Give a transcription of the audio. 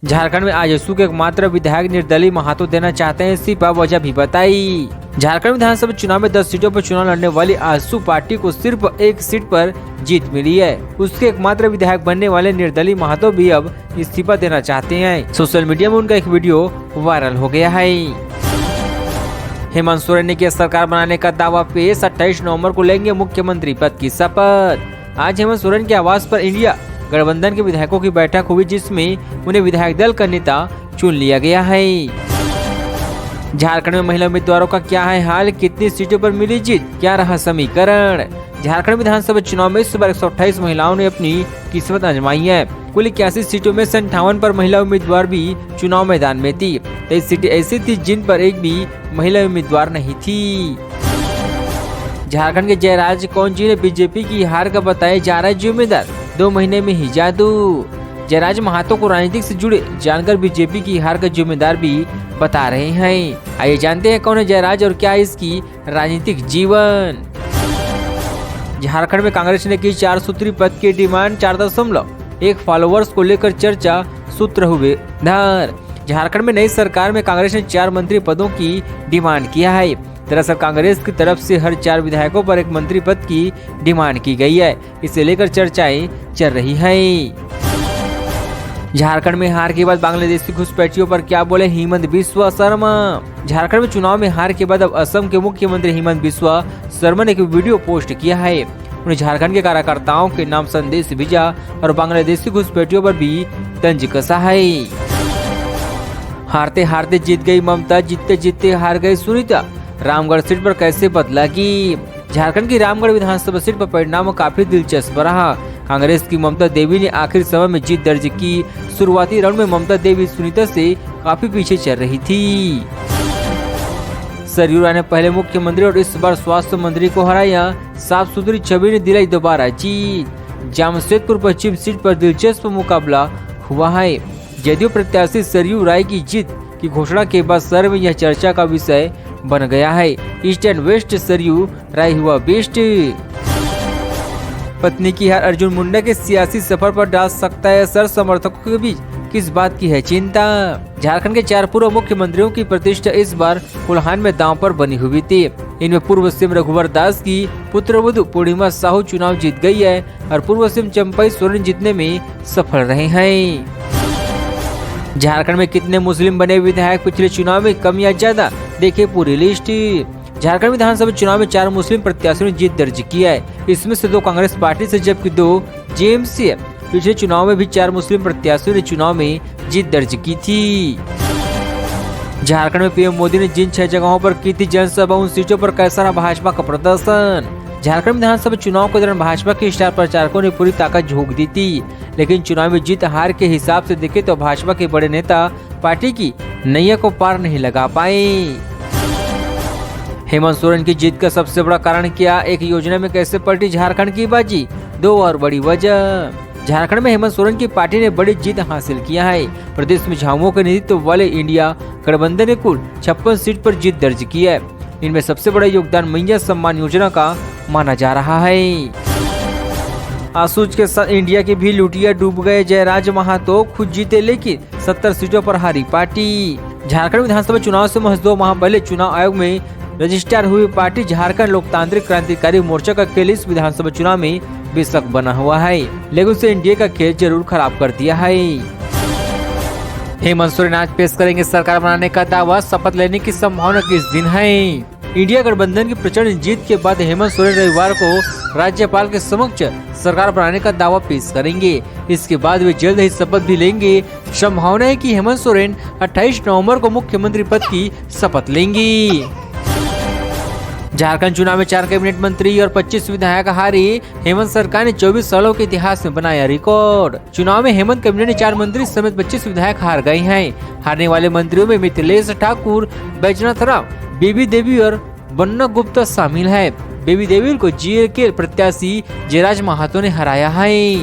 झारखंड में आजसू के एकमात्र विधायक निर्दलीय महातो देना चाहते हैं इस्तीफा, वजह भी बताई। झारखंड विधानसभा चुनाव में 10 सीटों पर चुनाव लड़ने वाली आजसू पार्टी को सिर्फ एक सीट पर जीत मिली है। उसके एकमात्र विधायक बनने वाले निर्दलीय महातो भी अब इस्तीफा देना चाहते हैं। सोशल मीडिया में उनका एक वीडियो वायरल हो गया है। हेमंत सोरेन ने किया सरकार बनाने का दावा पेश, 28 नवंबर को लेंगे मुख्यमंत्री पद की शपथ। आज हेमंत सोरेन के आवास पर इंडिया गठबंधन के विधायकों की बैठक हुई, जिसमें उन्हें विधायक दल का नेता चुन लिया गया है। झारखंड में महिला उम्मीदवारों का क्या है हाल, कितनी सीटों पर मिली जीत, क्या रहा समीकरण। झारखंड विधानसभा चुनाव में इस बार 128 महिलाओं ने अपनी किस्मत आजमाई है। कुल 81 सीटों में 58 पर महिला उम्मीदवार भी चुनाव मैदान में थी। 23 सीटें ऐसी थी जिन पर एक भी महिला उम्मीदवार नहीं थी। झारखंड के जयराज कौन जी ने बीजेपी की हार का बताया जा रहा है जिम्मेदार, 2 महीने में ही जादू। जयराज महातो को राजनीति से जुड़े जानकर बीजेपी की हार का जिम्मेदार भी बता रहे हैं। आइए जानते हैं कौन है जयराज और क्या है इसकी राजनीतिक जीवन। झारखंड में कांग्रेस ने की 4 सूत्री पद की डिमांड, 4.1 फॉलोअर्स को लेकर चर्चा, सूत्र हुए धार। झारखंड में नई सरकार में कांग्रेस ने 4 मंत्री पदों की डिमांड किया है। दरअसल कांग्रेस की तरफ से हर 4 विधायकों पर एक मंत्री पद की डिमांड की गई है। इसे लेकर चर्चाएं चल रही हैं। झारखंड में हार के बाद बांग्लादेशी घुसपैठियों पर क्या बोले हिमंत बिस्वा शर्मा। झारखंड में चुनाव में हार के बाद अब असम के मुख्यमंत्री हिमंत बिस्वा शर्मा ने एक वीडियो पोस्ट किया है। उन्हें झारखंड के कार्यकर्ताओं के नाम संदेश भेजा और बांग्लादेशी घुसपैठियों पर भी तंज कसा है। हारते हारते जीत गई ममता, जीतते जीतते हार गई सुनीता। रामगढ़ सीट पर कैसे बदलागी। झारखंड की रामगढ़ विधानसभा सीट पर परिणाम काफी दिलचस्प रहा। कांग्रेस की ममता देवी ने आखिरी समय में जीत दर्ज की। शुरुआती राउंड में ममता देवी सुनीता से काफी पीछे चल रही थी। सरयू राय ने पहले मुख्यमंत्री और इस बार स्वास्थ्य मंत्री को हराया। साफ सुथरी छवि ने दिलाई दोबारा जीत। जामशेदपुर पश्चिम सीट पर दिलचस्प मुकाबला हुआ है। जदयू प्रत्याशी सरयू राय की जीत की घोषणा के बाद शहर में यह चर्चा का विषय बन गया है। ईस्ट एंड वेस्ट सरयू राय हुआ बेस्ट। पत्नी की हार अर्जुन मुंडा के सियासी सफर पर डाल सकता है असर, समर्थकों के बीच किस बात की है चिंता। झारखंड के 4 पूर्व मुख्यमंत्रियों की प्रतिष्ठा इस बार कोल्हान में दांव पर बनी हुई थी। इनमें पूर्व सीएम रघुवर दास की पुत्रवधू पूर्णिमा साहू चुनाव जीत गई है और पूर्व सीएम चंपई सोरेन जीतने में सफल रहे हैं। झारखंड में कितने मुस्लिम बने विधायक, पिछले चुनाव में कम या ज्यादा, देखिए पूरी लिस्ट। झारखंड विधानसभा चुनाव में 4 मुस्लिम प्रत्याशियों ने जीत दर्ज किया है। इसमें से 2 कांग्रेस पार्टी से जबकि 2 जेएमसी है। पिछले चुनाव में भी 4 मुस्लिम प्रत्याशियों ने चुनाव में जीत दर्ज की थी। झारखंड में पीएम मोदी ने जिन 6 जगहों पर की थी जनसभा, उन सीटों पर कैसा रहा भाजपा का प्रदर्शन। झारखंड विधानसभा चुनाव के दौरान भाजपा के स्टार प्रचारकों ने पूरी ताकत झोंक दी थी, लेकिन चुनाव में जीत हार के हिसाब से देखे तो भाजपा के बड़े नेता पार्टी की नैया को पार नहीं लगा पाए। हेमंत सोरेन की जीत का सबसे बड़ा कारण क्या, एक योजना में कैसे पलटी झारखंड की बाजी, 2 और बड़ी वजह। झारखंड में हेमंत सोरेन की पार्टी ने बड़ी जीत हासिल किया है। प्रदेश में झामुमो के नेतृत्व वाले इंडिया गठबंधन ने कुल 56 सीट पर जीत दर्ज की है। इनमें सबसे बड़ा योगदान मैया सम्मान योजना का माना जा रहा है। आसूज के साथ इंडिया के भी लुटिया डूब गए। जयराज महातो खुद जीते लेकिन 70 सीटों पर हारी पार्टी। झारखंड विधानसभा चुनाव से महज 2 माह पहले चुनाव आयोग में रजिस्ट्रार हुई पार्टी झारखंड लोकतांत्रिक क्रांतिकारी मोर्चा का खेल इस विधानसभा चुनाव में बेशक बना हुआ है, लेकिन उसे इंडिया का खेल जरूर खराब कर दिया है। हेमंत सोरेन आज पेश करेंगे सरकार बनाने का दावा, शपथ लेने की संभावना किस दिन है। इंडिया गठबंधन की प्रचंड जीत के बाद हेमंत सोरेन रविवार को राज्यपाल के समक्ष सरकार बनाने का दावा पेश करेंगे। इसके बाद वे जल्द ही शपथ भी लेंगे। संभावना है कि हेमंत सोरेन 28 नवंबर को मुख्यमंत्री पद की शपथ लेंगी। झारखंड चुनाव में 4 कैबिनेट मंत्री और 25 विधायक हारे। हेमंत सरकार ने 24 सालों के इतिहास में बनाया रिकॉर्ड। चुनाव में हेमंत कैबिनेट ने 4 मंत्री समेत 25 विधायक हार गए हैं। हारने वाले मंत्रियों में मिथिलेश ठाकुर, बैजनाथ राव, बेबी देवी और बन्ना गुप्ता शामिल है। बेबी देवी को जीए के प्रत्याशी जयराज महातो ने हराया है।